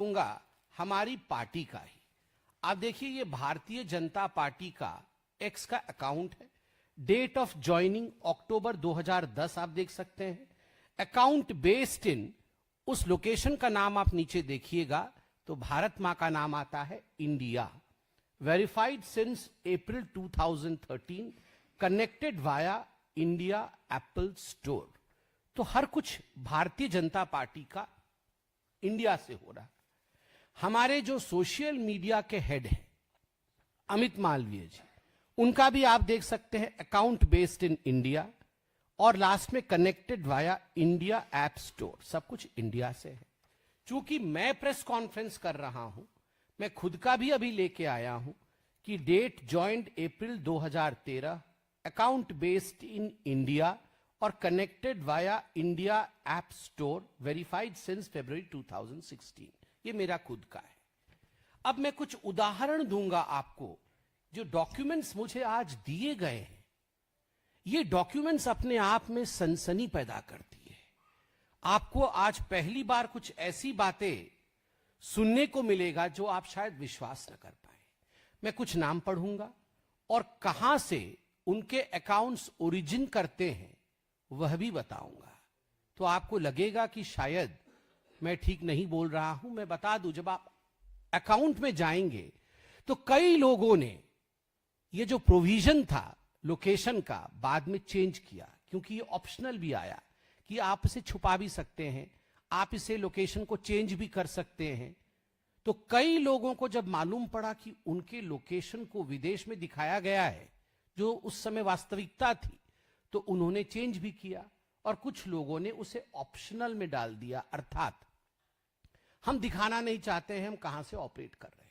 दूंगा हमारी पार्टी का ही। आप देखिए, ये भारतीय जनता पार्टी का एक्स का अकाउंट है। डेट ऑफ ज्वाइनिंग अक्टूबर 2010 आप देख सकते हैं। अकाउंट बेस्ड इन, उस लोकेशन का नाम आप नीचे देखिएगा तो भारत मां का नाम आता है India. Verified since April 2013, connected via India Apple store. तो हर कुछ भारतीय जनता पार्टी का इंडिया से हो रहा है। हमारे जो सोशल मीडिया के हेड हैं अमित मालवीय जी, उनका भी आप देख सकते हैं अकाउंट बेस्ड इन इंडिया, और लास्ट में connected via India app store. सब कुछ इंडिया से है। चूंकि मैं प्रेस कॉन्फ्रेंस कर रहा हूं, मैं खुद का भी अभी लेके आया हूं कि date joined April 2013, account based in India और connected via India app store, verified since February 2016। ये मेरा खुद का है। अब मैं कुछ उदाहरण दूंगा आपको। जो डॉक्यूमेंट्स मुझे आज दिए गए हैं, ये डॉक्यूमेंट्स अपने आप में सनसनी पैदा करती है। आपको आज पहली बार कुछ ऐसी बातें सुनने को मिलेगा जो आप शायद विश्वास न कर पाए। मैं कुछ नाम पढ़ूंगा और कहां से उनके अकाउंट्स ओरिजिन करते हैं वह भी बताऊंगा। तो आपको लगेगा कि शायद मैं ठीक नहीं बोल रहा हूं। मैं बता दूं, जब आप अकाउंट में जाएंगे तो कई लोगों ने ये जो प्रोविजन था लोकेशन का बाद में चेंज किया, क्योंकि ये ऑप्शनल भी आया कि आप इसे छुपा भी सकते हैं, आप इसे लोकेशन को चेंज भी कर सकते हैं। तो कई लोगों को जब मालूम पड़ा कि उनके लोकेशन को विदेश में दिखाया गया है जो उस समय वास्तविकता थी, तो उन्होंने चेंज भी किया और कुछ लोगों ने उसे ऑप्शनल में डाल दिया। अर्थात हम दिखाना नहीं चाहते हैं हम कहां से ऑपरेट कर रहे हैं।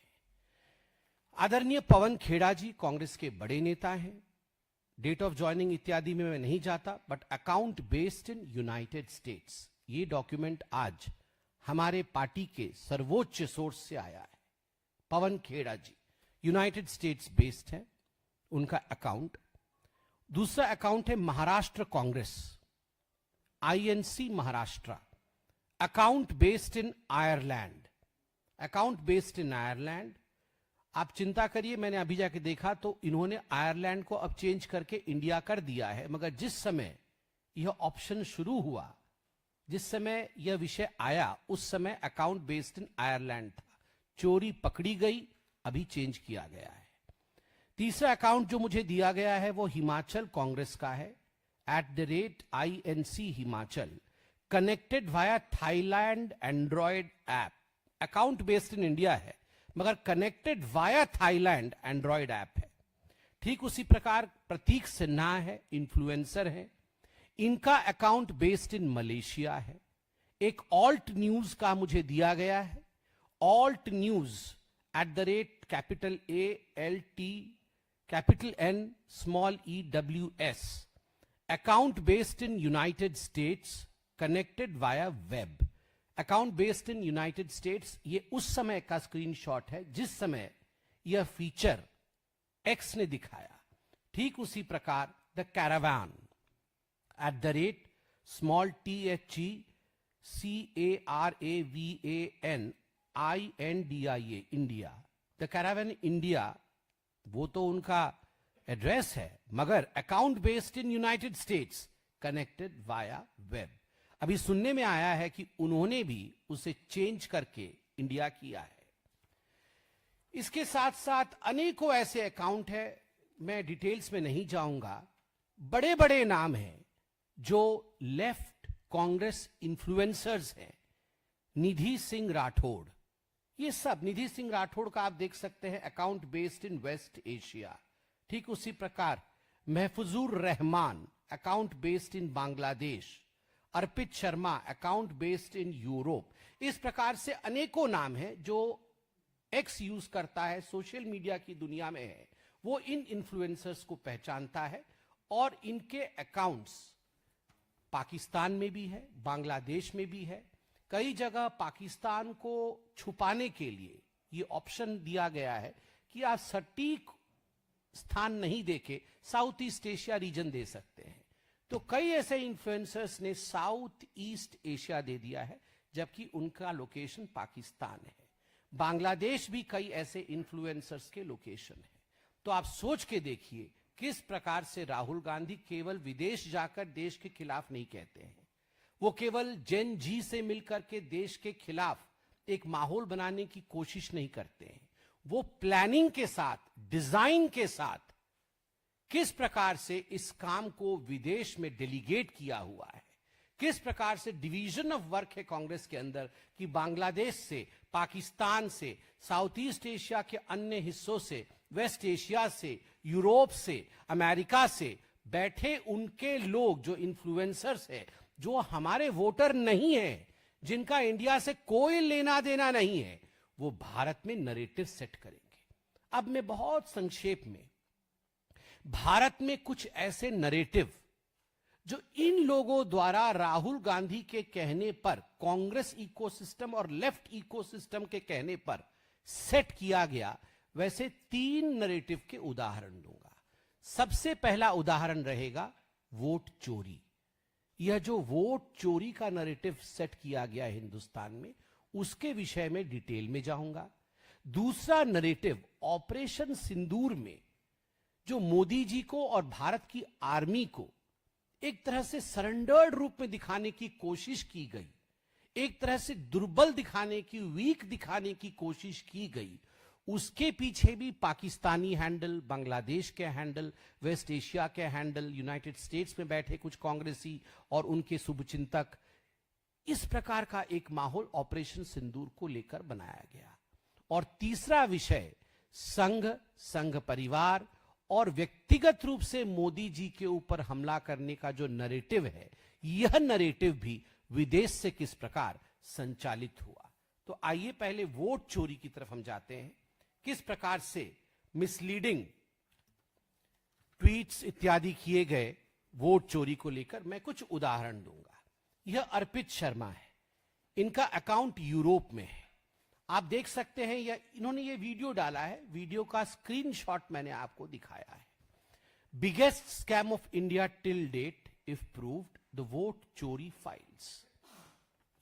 आदरणीय पवन खेड़ा जी कांग्रेस के बड़े नेता हैं। डेट ऑफ ज्वाइनिंग इत्यादि में मैं नहीं जाता, but account based in United states, ये डॉक्यूमेंट आज हमारे पार्टी के सर्वोच्च सोर्स से आया है। पवन खेड़ा जी यूनाइटेड स्टेट्स बेस्ड है उनका अकाउंट। दूसरा अकाउंट है Maharashtra Congress, INC Maharashtra, account based इन आयरलैंड। अकाउंट बेस्ड इन आयरलैंड, आप चिंता करिए, मैंने अभी जाके देखा तो इन्होंने आयरलैंड को अब चेंज करके इंडिया कर दिया है। मगर जिस समय यह ऑप्शन शुरू हुआ, जिस समय यह विषय आया, उस समय अकाउंट बेस्ड इन आयरलैंड था। चोरी पकड़ी गई, अभी चेंज किया गया है। तीसरा अकाउंट जो मुझे दिया गया है वो हिमाचल कांग्रेस का है, @INC Himachal, connected via Thailand Android app. Account based in India है मगर connected via Thailand Android app है। ठीक उसी प्रकार प्रतीक सिन्हा है, इन्फ्लुएंसर है, इनका अकाउंट बेस्ड इन मलेशिया है। एक ऑल्ट न्यूज का मुझे दिया गया है, alt news @capital ALT capital N small EWS, account based in United states, connected via web. Account based in United states, ये उस समय का स्क्रीनशॉट है जिस समय यह फीचर एक्स ने दिखाया। ठीक उसी प्रकार the caravan @small THECARAVAN India. The caravan India वो तो उनका एड्रेस है, मगर account based in United states, connected via web. अभी सुनने में आया है कि उन्होंने भी उसे चेंज करके इंडिया किया है। इसके साथ साथ अनेकों ऐसे अकाउंट है, मैं डिटेल्स में नहीं जाऊंगा। बड़े बड़े नाम हैं जो लेफ्ट कांग्रेस इन्फ्लुएंसर्स हैं। निधि सिंह राठौड़, ये सब निधि सिंह राठौड़ का आप देख सकते हैं account based in West Asia. ठीक उसी प्रकार Mahfuzur Rahman, account based in Bangladesh. Arpit Sharma, account based in Europe. इस प्रकार से अनेकों नाम हैं जो एक्स यूज करता है, सोशल मीडिया की दुनिया में है, वो इन इन्फ्लुएंसर्स को पहचानता है और इनके अकाउंट्स पाकिस्तान में भी है, बांग्लादेश में भी है। कई जगह पाकिस्तान को छुपाने के लिए ये ऑप्शन दिया गया है कि आप सटीक स्थान नहीं देके साउथ ईस्ट एशिया रीजन दे सकते हैं। तो कई ऐसे इन्फ्लुएंसर्स ने साउथ ईस्ट एशिया दे दिया है, जबकि उनका लोकेशन पाकिस्तान है। बांग्लादेश भी कई ऐसे इन्फ्लुएंसर्स के लोकेशन है। तो आप सोच के देखिए किस प्रकार से राहुल गांधी केवल विदेश जाकर देश के खिलाफ नहीं कहते हैं, वो केवल जेन जी से मिलकर के देश के खिलाफ एक माहौल बनाने की कोशिश नहीं करते हैं, वो प्लानिंग के साथ, डिजाइन के साथ किस प्रकार से इस काम को विदेश में डेलीगेट किया हुआ है, किस प्रकार से डिवीजन ऑफ वर्क है कांग्रेस के अंदर कि बांग्लादेश से, पाकिस्तान से, साउथ ईस्ट एशिया के अन्य हिस्सों से, वेस्ट एशिया से, यूरोप से, अमेरिका से बैठे उनके लोग जो इन्फ्लुएंसर्स है, जो हमारे वोटर नहीं है, जिनका इंडिया से कोई लेना देना नहीं है, वो भारत में नरेटिव सेट करेंगे। अब मैं बहुत संक्षेप में भारत में कुछ ऐसे नरेटिव जो इन लोगों द्वारा राहुल गांधी के कहने पर, कांग्रेस इकोसिस्टम और लेफ्ट इकोसिस्टम के कहने पर सेट किया गया, वैसे 3 नरेटिव के उदाहरण दूंगा। सबसे पहला उदाहरण रहेगा वोट चोरी। यह जो वोट चोरी का नरेटिव सेट किया गया है हिंदुस्तान में, उसके विषय में डिटेल में जाऊंगा। दूसरा नरेटिव ऑपरेशन सिंदूर में जो मोदी जी को और भारत की आर्मी को एक तरह से सरेंडर्ड रूप में दिखाने की कोशिश की गई, एक तरह से दुर्बल दिखाने की, वीक दिखाने की कोशिश की गई, उसके पीछे भी पाकिस्तानी हैंडल, बांग्लादेश के हैंडल, वेस्ट एशिया के हैंडल, यूनाइटेड स्टेट्स में बैठे कुछ कांग्रेसी और उनके शुभचिंतक, इस प्रकार का एक माहौल ऑपरेशन सिंदूर को लेकर बनाया गया। और तीसरा विषय संघ परिवार और व्यक्तिगत रूप से मोदी जी के ऊपर हमला करने का जो नरेटिव है, यह नरेटिव भी विदेश से किस प्रकार संचालित हुआ। तो आइए पहले वोट चोरी की तरफ हम जाते हैं। किस प्रकार से मिसलीडिंग ट्वीट्स इत्यादि किए गए वोट चोरी को लेकर, मैं कुछ उदाहरण दूंगा। यह अर्पित शर्मा है, इनका अकाउंट यूरोप में है, आप देख सकते हैं। इन्होंने ये वीडियो डाला है, वीडियो का स्क्रीनशॉट मैंने आपको दिखाया है। Biggest scam of India till date if proved, the vote चोरी फाइल्स।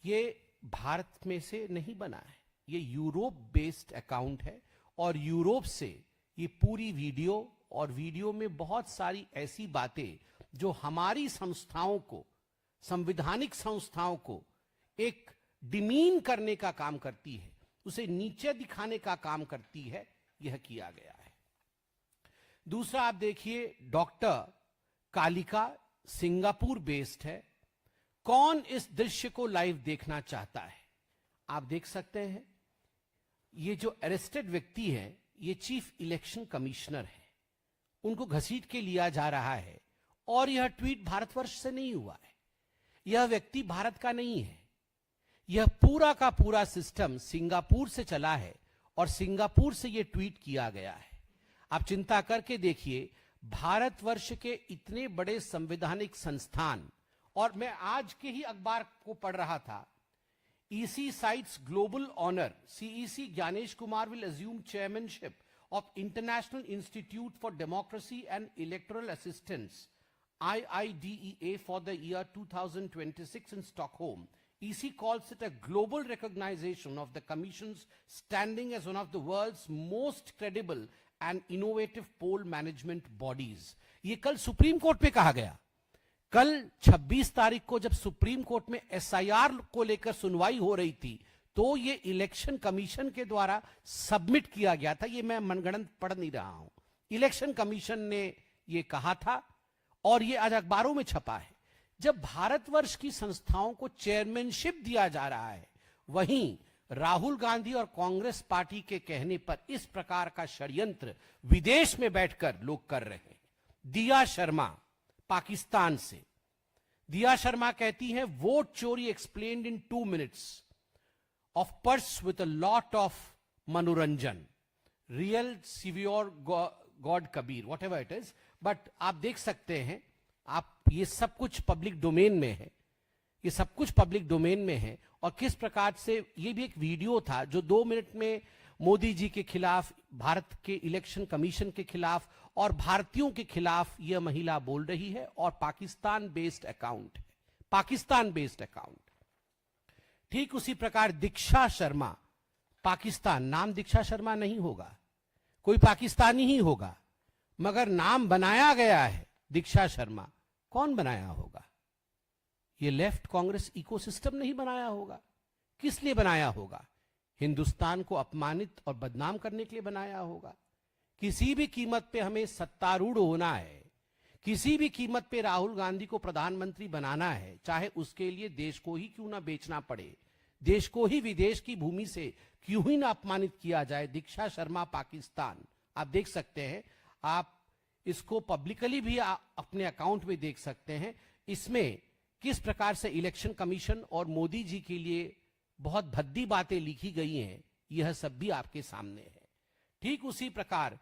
ये भारत में से नहीं बना है, ये यूरोप बेस्ड अकाउंट है और यूरोप से ये पूरी वीडियो, और वीडियो में बहुत सारी ऐसी बातें जो हमारी संस्थाओं को, संवैधानिक संस्थाओं को एक डिमीन करने का काम करती है, उसे नीचे दिखाने का काम करती है, यह किया गया है। दूसरा आप देखिए, डॉक्टर कालिका सिंगापुर बेस्ड है। कौन इस दृश्य को लाइव देखना चाहता है? आप देख सकते हैं, ये जो अरेस्टेड व्यक्ति है, ये चीफ इलेक्शन कमिश्नर है, उनको घसीट के लिया जा रहा है। और यह ट्वीट भारतवर्ष से नहीं हुआ है, यह व्यक्ति भारत का नहीं है, यह पूरा का पूरा सिस्टम सिंगापुर से चला है और सिंगापुर से यह ट्वीट किया गया है। आप चिंता करके देखिए, भारतवर्ष के इतने बड़े संवैधानिक संस्थान, और मैं आज के ही अखबार को पढ़ रहा था, EC cites global honor. CEC Gyanesh Kumar will assume chairmanship of International Institute for Democracy and Electoral Assistance, IIDEA, for the year 2026 in Stockholm. EC calls it a global recognition of the Commission's standing as one of the world's most credible and innovative poll management bodies. ये कल supreme court में कहा गया। कल 26 तारीख को जब supreme court में SIR को लेकर सुनवाई हो रही थी, तो ये इलेक्शन कमीशन के द्वारा सबमिट किया गया था। ये मैं मनगढ़ंत पढ़ नहीं रहा हूं, इलेक्शन कमीशन ने ये कहा था और ये आज अखबारों में छपा है। जब भारतवर्ष की संस्थाओं को चेयरमैनशिप दिया जा रहा है, वहीं राहुल गांधी और कांग्रेस पार्टी के कहने पर इस प्रकार का षड्यंत्र विदेश में बैठकर लोग कर रहे हैं। दिया शर्मा पाकिस्तान से, दिया शर्मा कहती हैं, वोट चोरी explained in 2 minutes of purse with a lot of मनोरंजन, real severe god Kabir, whatever it is. But आप देख सकते हैं, आप ये सब कुछ पब्लिक डोमेन में है, ये सब कुछ पब्लिक डोमेन में है। और किस प्रकार से ये भी एक वीडियो था जो 2 मिनट में मोदी जी के खिलाफ, भारत के इलेक्शन कमीशन के खिलाफ और भारतीयों के खिलाफ यह महिला बोल रही है, और पाकिस्तान बेस्ड अकाउंट है, पाकिस्तान बेस्ड अकाउंट। ठीक उसी प्रकार दीक्षा शर्मा पाकिस्तान, नाम दीक्षा शर्मा नहीं होगा, कोई पाकिस्तानी ही होगा, मगर नाम बनाया गया है दीक्षा शर्मा। कौन बनाया होगा? ये लेफ्ट कांग्रेस इकोसिस्टम नहीं बनाया होगा। किस लिए बनाया होगा? हिंदुस्तान को अपमानित और बदनाम करने के लिए बनाया होगा। किसी भी कीमत पे हमें सत्तारूढ़ होना है, किसी भी कीमत पे राहुल गांधी को प्रधानमंत्री बनाना है, चाहे उसके लिए देश को ही क्यों ना बेचना पड़े, देश को ही विदेश की भूमि से क्यों ही ना अपमानित किया जाए। दीक्षा शर्मा पाकिस्तान, आप देख सकते हैं, आप इसको पब्लिकली भी अपने अकाउंट में देख सकते हैं। इसमें किस प्रकार से इलेक्शन कमीशन और मोदी जी के लिए बहुत भद्दी बातें लिखी गई हैं, यह सब भी आपके सामने है। ठीक उसी प्रकार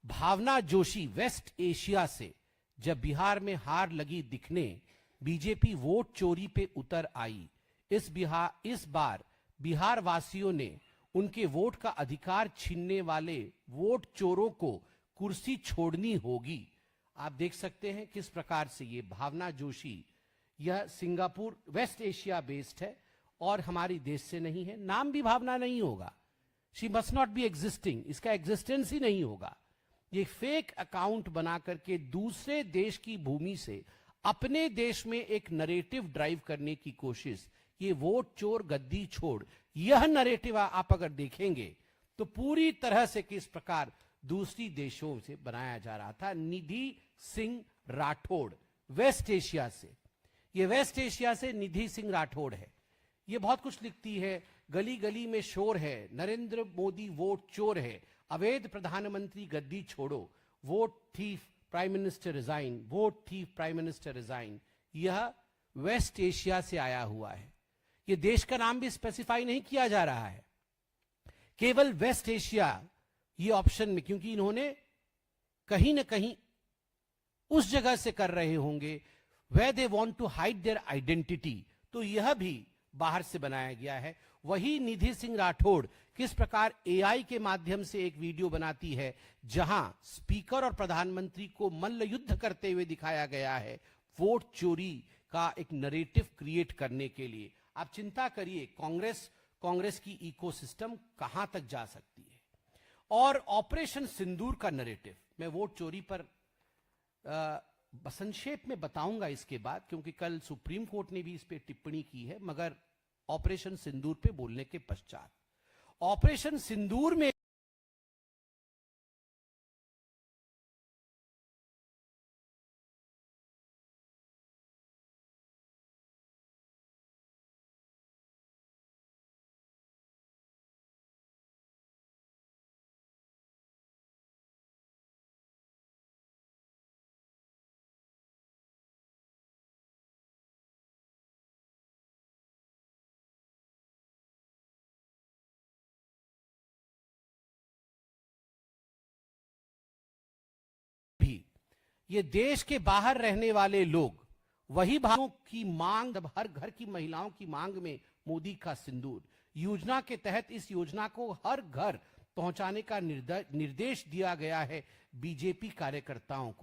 भावना जोशी वेस्ट एशिया से जब बिहार में हार लगी दिखने, बीजेपी वोट चोरी पे उतर आई। इस बार बिहार वासियों ने उनके वोट का अधिकार छीनने वाले वोट चोरों को कुर्सी छोड़नी होगी। आप देख सकते हैं किस प्रकार से ये भावना जोशी, यह सिंगापुर वेस्ट एशिया बेस्ड है और हमारी देश से नहीं है। नाम भी भावना नहीं होगा, she must not be existing, इसका एग्जिस्टेंस ही नहीं होगा। ये फेक अकाउंट बना करके दूसरे देश की भूमि से अपने देश में एक नरेटिव ड्राइव करने की कोशिश, ये वोट चोर गद्दी छोड़, यह नरेटिव आप अगर देखेंगे तो पूरी तरह से किस प्रकार दूसरी देशों से बनाया जा रहा था। निधि सिंह राठौड़ वेस्ट एशिया से, ये वेस्ट एशिया से निधि सिंह राठौड़ है, ये बहुत कुछ लिखती है। गली गली में शोर है, नरेंद्र मोदी वोट चोर है, अवैध प्रधानमंत्री गद्दी छोड़ो, vote thief prime minister resign, vote thief prime minister resign. यह वेस्ट एशिया से आया हुआ है। ये देश का नाम भी स्पेसिफाई नहीं किया जा रहा है, केवल वेस्ट एशिया ये ऑप्शन में, क्योंकि इन्होंने कहीं ना कहीं उस जगह से कर रहे होंगे where they want to hide their identity, तो यह भी बाहर से बनाया गया है। वही निधि सिंह राठौड़ किस प्रकार एआई के माध्यम से एक वीडियो बनाती है जहां स्पीकर और प्रधानमंत्री को मल्ल युद्ध करते हुए दिखाया गया है, वोट चोरी का एक नरेटिव क्रिएट करने के लिए। आप चिंता करिए कांग्रेस की इकोसिस्टम कहां तक जा सकती है। और ऑपरेशन सिंदूर का नरेटिव, मैं वोट चोरी पर संक्षेप में बताऊंगा इसके बाद, क्योंकि कल सुप्रीम कोर्ट ने भी इस पे टिप्पणी की है, मगर ऑपरेशन सिंदूर पे बोलने के पश्चात, ऑपरेशन सिंदूर में भी ये देश के बाहर रहने वाले लोग वही भावों की मांग, हर घर की महिलाओं की मांग में मोदी का सिंदूर योजना के तहत इस योजना को हर घर पहुंचाने का निर्देश दिया गया है बीजेपी कार्यकर्ताओं को।